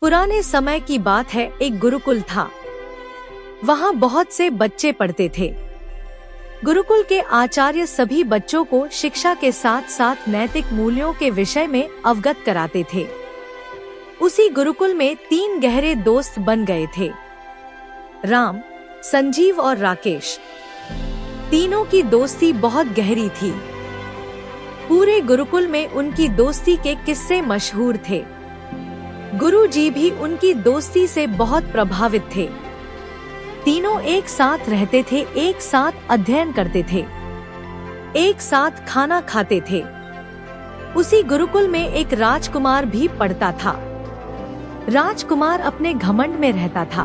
पुराने समय की बात है, एक गुरुकुल था। वहाँ बहुत से बच्चे पढ़ते थे। गुरुकुल के आचार्य सभी बच्चों को शिक्षा के साथ साथ नैतिक मूल्यों के विषय में अवगत कराते थे। उसी गुरुकुल में 3 गहरे दोस्त बन गए थे, राम, संजीव और राकेश। तीनों की दोस्ती बहुत गहरी थी। पूरे गुरुकुल में उनकी दोस्ती के किस्से मशहूर थे। गुरुजी भी उनकी दोस्ती से बहुत प्रभावित थे। तीनों एक साथ रहते थे, एक साथ अध्ययन करते थे, एक साथ खाना खाते थे। उसी गुरुकुल में एक राजकुमार भी पढ़ता था। राजकुमार अपने घमंड में रहता था।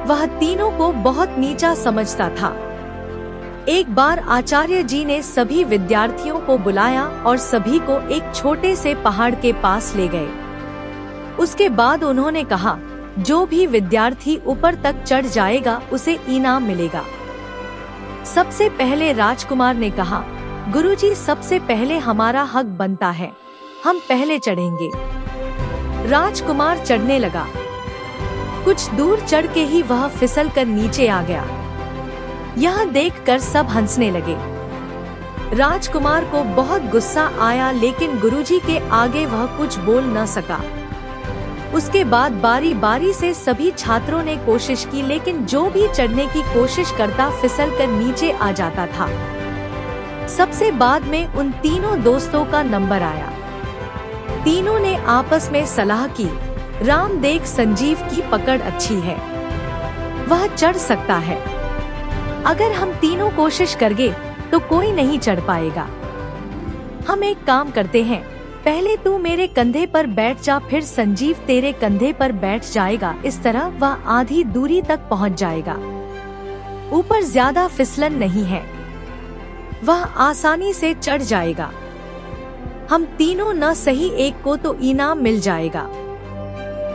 वह तीनों को बहुत नीचा समझता था। एक बार आचार्य जी ने सभी विद्यार्थियों को बुलाया और सभी को एक छोटे से पहाड़ के पास ले गए। उसके बाद उन्होंने कहा, जो भी विद्यार्थी ऊपर तक चढ़ जाएगा उसे इनाम मिलेगा। सबसे पहले राजकुमार ने कहा, गुरुजी, सबसे पहले हमारा हक बनता है, हम पहले चढ़ेंगे। राजकुमार चढ़ने लगा। कुछ दूर चढ़ के ही वह फिसल कर नीचे आ गया। यह देखकर सब हंसने लगे। राजकुमार को बहुत गुस्सा आया, लेकिन गुरुजी के आगे वह कुछ बोल न सका। उसके बाद बारी बारी से सभी छात्रों ने कोशिश की, लेकिन जो भी चढ़ने की कोशिश करता फिसल कर नीचे आ जाता था। सबसे बाद में उन तीनों दोस्तों का नंबर आया। तीनों ने आपस में सलाह की, राम देख, संजीव की पकड़ अच्छी है, वह चढ़ सकता है। अगर हम तीनों कोशिश करेंगे तो कोई नहीं चढ़ पाएगा। हम एक काम करते हैं, पहले तू मेरे कंधे पर बैठ जा, फिर संजीव तेरे कंधे पर बैठ जाएगा। इस तरह वह आधी दूरी तक पहुंच जाएगा। ऊपर ज्यादा फिसलन नहीं है, वह आसानी से चढ़ जाएगा। हम तीनों न सही एक को तो इनाम मिल जाएगा।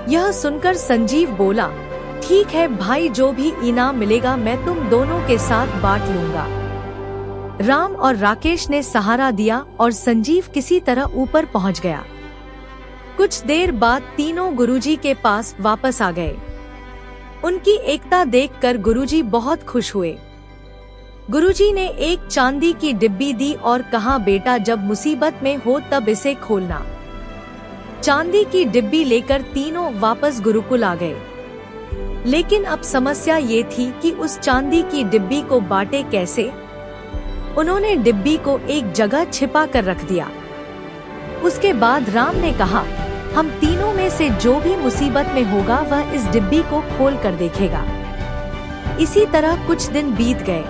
यह सुनकर संजीव बोला, ठीक है भाई, जो भी इनाम मिलेगा मैं तुम दोनों के साथ बांट लूंगा। राम और राकेश ने सहारा दिया और संजीव किसी तरह ऊपर पहुंच गया। कुछ देर बाद तीनों गुरुजी के पास वापस आ गए। उनकी एकता देखकर गुरुजी बहुत खुश हुए। गुरुजी ने एक चांदी की डिब्बी दी और कहा, बेटा, जब मुसीबत में हो तब इसे खोलना। चांदी की डिब्बी लेकर तीनों वापस गुरुकुल आ गए। लेकिन अब समस्या ये थी कि उस चांदी की डिब्बी को बांटे कैसे। उन्होंने डिब्बी को एक जगह छिपा कर रख दिया। उसके बाद राम ने कहा, हम तीनों में से जो भी मुसीबत में होगा वह इस डिब्बी को खोल कर देखेगा। इसी तरह कुछ दिन बीत गए।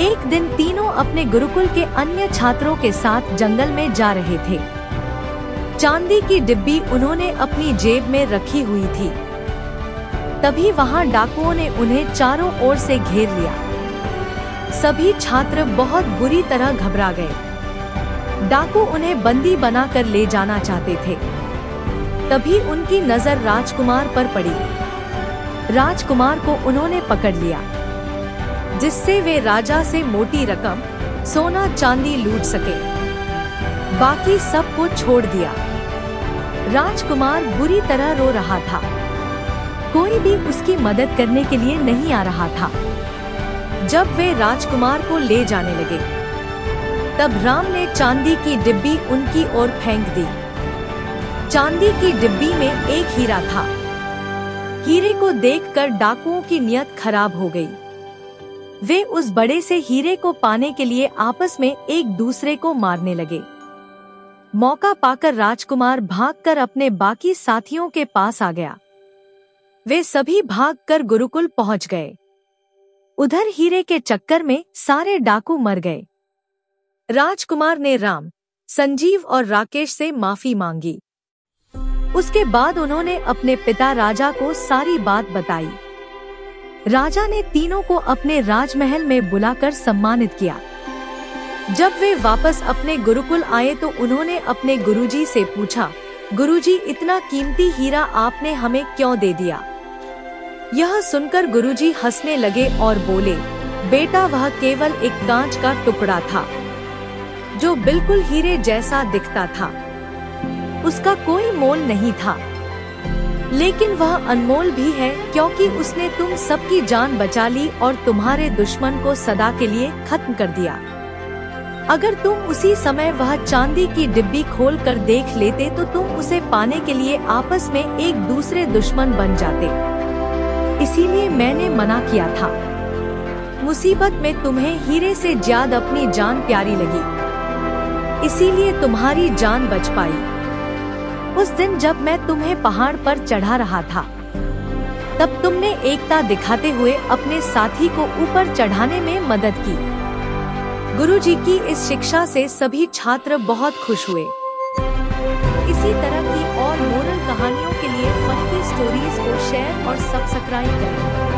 एक दिन तीनों अपने गुरुकुल के अन्य छात्रों के साथ जंगल में जा रहे थे। चांदी की डिब्बी उन्होंने अपनी जेब में रखी हुई थी। तभी वहां डाकुओं ने उन्हें चारों ओर से घेर लिया। सभी छात्र बहुत बुरी तरह घबरा गए। डाकू उन्हें बंदी बनाकर ले जाना चाहते थे। तभी उनकी नजर राजकुमार पर पड़ी। राजकुमार को उन्होंने पकड़ लिया, जिससे वे राजा से मोटी रकम सोना चांदी लूट सके। बाकी सबको छोड़ दिया। राजकुमार बुरी तरह रो रहा था। कोई भी उसकी मदद करने के लिए नहीं आ रहा था। जब वे राजकुमार को ले जाने लगे, तब राम ने चांदी की डिब्बी उनकी ओर फेंक दी। चांदी की डिब्बी में एक हीरा था। हीरे को देखकर डाकुओं की नियत खराब हो गई। वे उस बड़े से हीरे को पाने के लिए आपस में एक दूसरे को मारने लगे। मौका पाकर राजकुमार भागकर अपने बाकी साथियों के पास आ गया। वे सभी भागकर गुरुकुल पहुंच गए। उधर हीरे के चक्कर में सारे डाकू मर गए। राजकुमार ने राम, संजीव और राकेश से माफी मांगी। उसके बाद उन्होंने अपने पिता राजा को सारी बात बताई। राजा ने तीनों को अपने राजमहल में बुलाकर सम्मानित किया। जब वे वापस अपने गुरुकुल आए तो उन्होंने अपने गुरुजी से पूछा, गुरुजी, इतना कीमती हीरा आपने हमें क्यों दे दिया? यह सुनकर गुरुजी हंसने लगे और बोले, बेटा, वह केवल एक कांच का टुकड़ा था जो बिल्कुल हीरे जैसा दिखता था। उसका कोई मोल नहीं था। लेकिन वह अनमोल भी है क्योंकि उसने तुम सबकी जान बचा ली और तुम्हारे दुश्मन को सदा के लिए खत्म कर दिया। अगर तुम उसी समय वह चांदी की डिब्बी खोल कर देख लेते तो तुम उसे पाने के लिए आपस में एक दूसरे दुश्मन बन जाते। इसीलिए मैंने मना किया था। मुसीबत में तुम्हें हीरे से ज्यादा अपनी जान प्यारी लगी, इसीलिए तुम्हारी जान बच पाई। उस दिन जब मैं तुम्हें पहाड़ पर चढ़ा रहा था, तब तुमने एकता दिखाते हुए अपने साथी को ऊपर चढ़ाने में मदद की। गुरुजी की इस शिक्षा से सभी छात्र बहुत खुश हुए। इसी तरह की और मोरल कहानियों के लिए फन की स्टोरीज को शेयर और सब्सक्राइब करें।